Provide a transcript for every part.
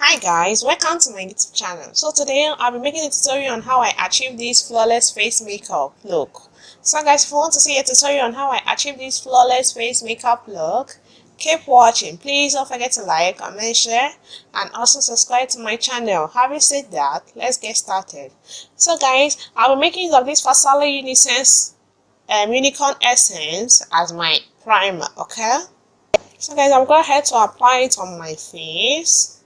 Hi guys, welcome to my YouTube channel. So today I'll be making a tutorial on how I achieve this flawless face makeup look. So guys, if you want to see a tutorial on how I achieve this flawless face makeup look, keep watching. Please don't forget to like, comment, share, and also subscribe to my channel. Having said that, let's get started. So guys, I'll be making use of this Fasala Unicorn Essence as my primer, okay? So guys, I'm going ahead to apply it on my face.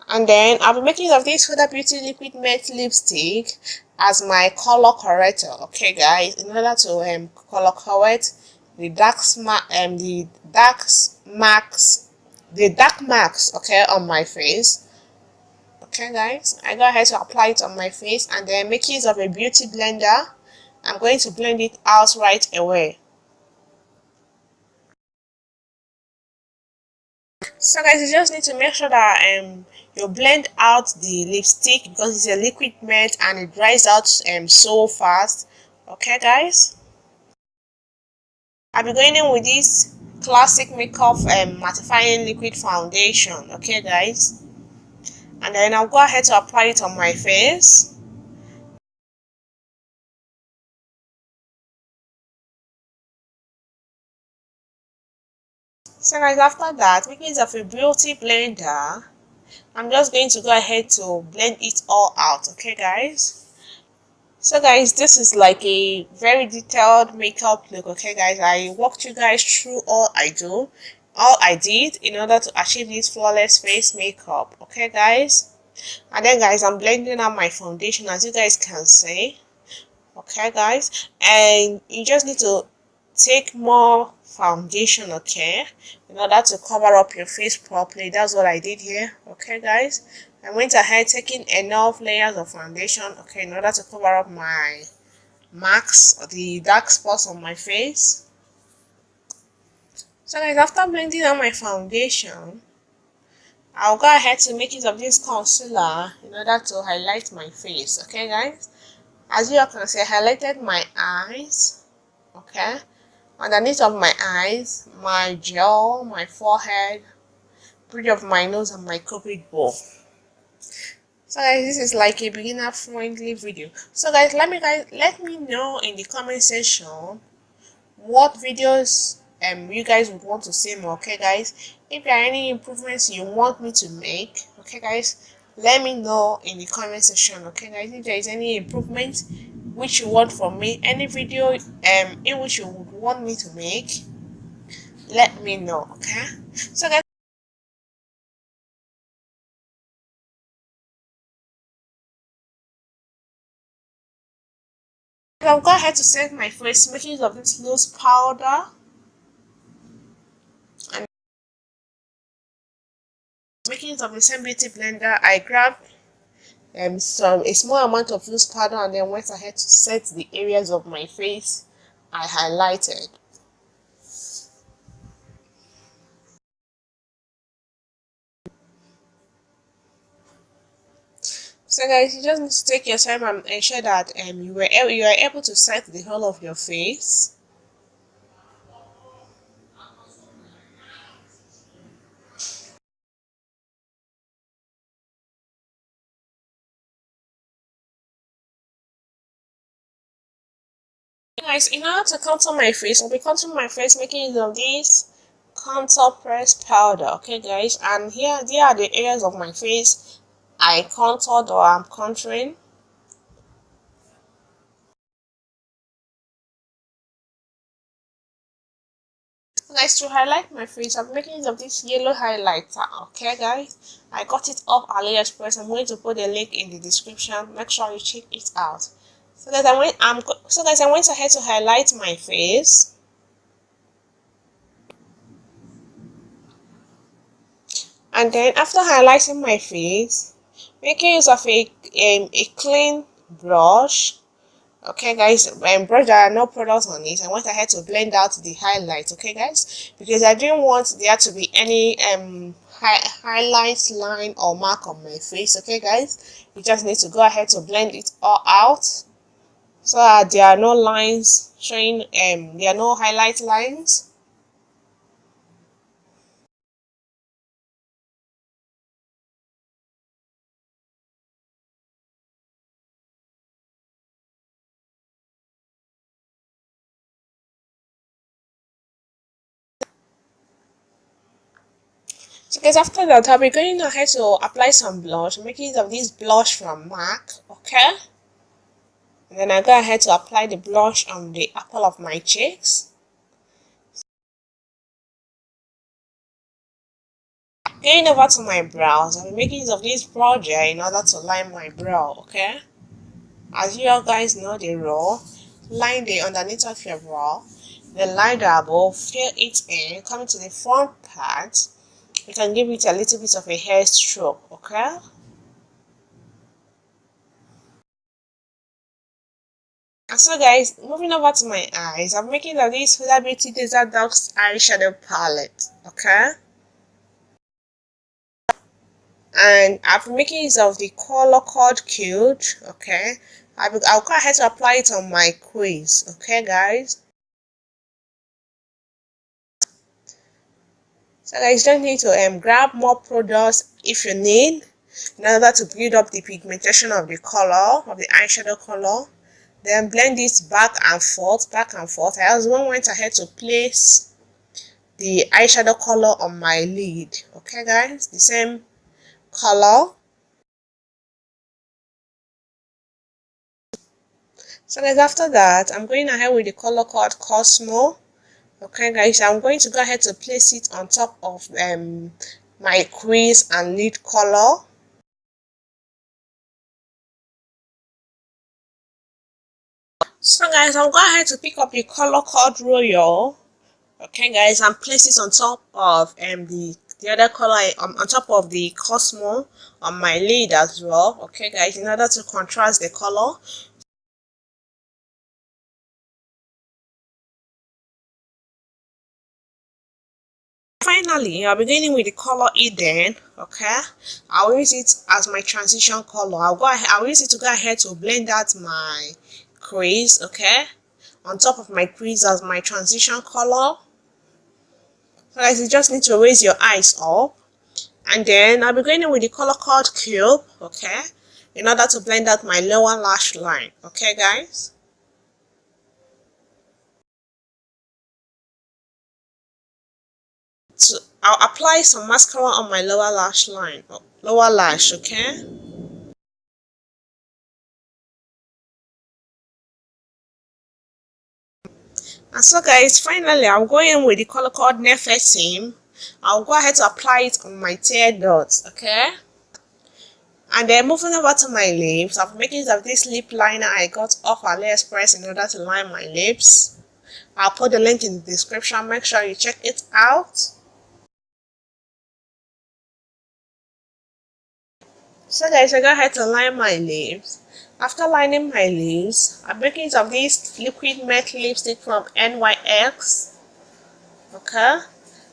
And then I'll be making use of this Hudabeauty liquid matte lipstick as my color corrector. Okay guys, in order to color correct the dark marks okay on my face. Okay guys, I go ahead to apply it on my face and then make use of a beauty blender. I'm going to blend it out right away. So guys, you just need to make sure that you blend out the lipstick because it's a liquid matte and it dries out so fast. Okay guys, I'll be going in with this classic makeup mattifying liquid foundation. Okay guys, and then I'll go ahead to apply it on my face. So guys, after that, making use of a beauty blender, I'm just going to go ahead to blend it all out. Okay guys, so guys, this is like a very detailed makeup look. Okay guys, I walked you guys through all I did in order to achieve this flawless face makeup. Okay guys, and then guys, I'm blending out my foundation as you guys can see. Okay guys, and you just need to take more foundation, okay, in order to cover up your face properly. That's what I did here. Okay guys, I went ahead taking enough layers of foundation, okay, in order to cover up my marks or the dark spots on my face. So guys, after blending out my foundation, I'll go ahead to make use of this concealer in order to highlight my face. Okay guys, as you can see, I highlighted my eyes, okay, underneath of my eyes, my jaw, my forehead, bridge of my nose, and my cupid bow. So guys, this is like a beginner friendly video. So guys, let me know in the comment section what videos you guys would want to see more. Okay guys, if there are any improvements you want me to make, okay guys, let me know in the comment section. Okay guys, if there is any improvement which you want from me, any video in which you would want me to make, let me know. Okay, so guys, I'll go ahead to set my face making use of this loose powder and making use of the same beauty blender. I grabbed a small amount of loose powder and then went ahead to set the areas of my face I highlighted. So guys, you just need to take your time and ensure that you are able to set the whole of your face. Guys, in order to contour my face, I'll be contouring my face making use of this contour press powder. Okay guys, and here are the areas of my face I contoured or I'm contouring. Guys, to highlight my face, I'm making use of this yellow highlighter. Okay guys, I got it off AliExpress. I'm going to put the link in the description. Make sure you check it out. So guys, I went ahead to highlight my face. And then after highlighting my face, making use of a clean brush. Okay guys, brush that are no products on it, I went ahead to blend out the highlights. Okay guys, because I didn't want there to be any highlight line or mark on my face. Okay guys, you just need to go ahead to blend it all out so that there are no lines showing, there are no highlight lines. So guys, after that, I'll be going ahead to apply some blush, making use of this blush from MAC, okay? And then I go ahead to apply the blush on the apple of my cheeks. Going over to my brows, I'll be making use of this brow gel in order to line my brow, okay? As you all guys know the rule, line the underneath of your brow, then line the above, fill it in, coming to the front part. You can give it a little bit of a hair stroke, okay? And so guys, moving over to my eyes, I'm making of this Hudabeauty Desert Dusk eyeshadow palette, okay? And I've been making use of the color called Cute, okay? I'll go ahead to apply it on my crease, okay guys? So guys, don't need to grab more products if you need, in order to build up the pigmentation of the color, of the eyeshadow color. Then blend this back and forth, back and forth. I also went ahead to place the eyeshadow color on my lid, okay guys? The same color. So guys, after that, I'm going ahead with the color called Cosmo. Okay guys, I'm going to go ahead to place it on top of my crease and lid color. So guys, I'll go ahead to pick up the color called Royal. Okay guys, and place it on top of the other color, on top of the Cosmo on my lid as well. Okay guys, in order to contrast the color. Finally, I'll be beginning with the color Eden, okay? I'll use it as my transition color. I'll use it to go ahead to blend out my crease, okay? On top of my crease as my transition color. So guys, you just need to raise your eyes up. And then I'll be going with the color called Cube, okay? In order to blend out my lower lash line, okay guys? So I'll apply some mascara on my lower lash line, lower lash, okay? And so guys, finally I'm going with the color called Nefertim. I'll go ahead to apply it on my tear dots, okay? And then moving over to my lips, I'm making use of this lip liner I got off AliExpress in order to line my lips. I'll put the link in the description, make sure you check it out. So guys, I go ahead to line my lips. After lining my lips, I'm making use of this liquid matte lipstick from NYX. Okay,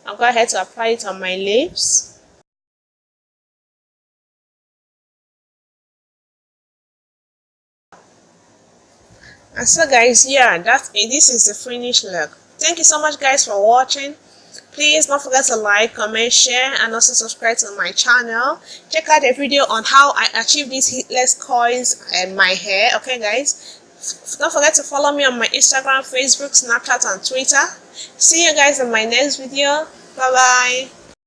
I'll go ahead to apply it on my lips. And so guys, yeah, that's it. This is the finished look. Thank you so much guys for watching. Please don't forget to like, comment, share, and also subscribe to my channel. Check out the video on how I achieve these heatless coils and my hair. Okay guys, don't forget to follow me on my Instagram, Facebook, Snapchat, and Twitter. See you guys in my next video. Bye bye.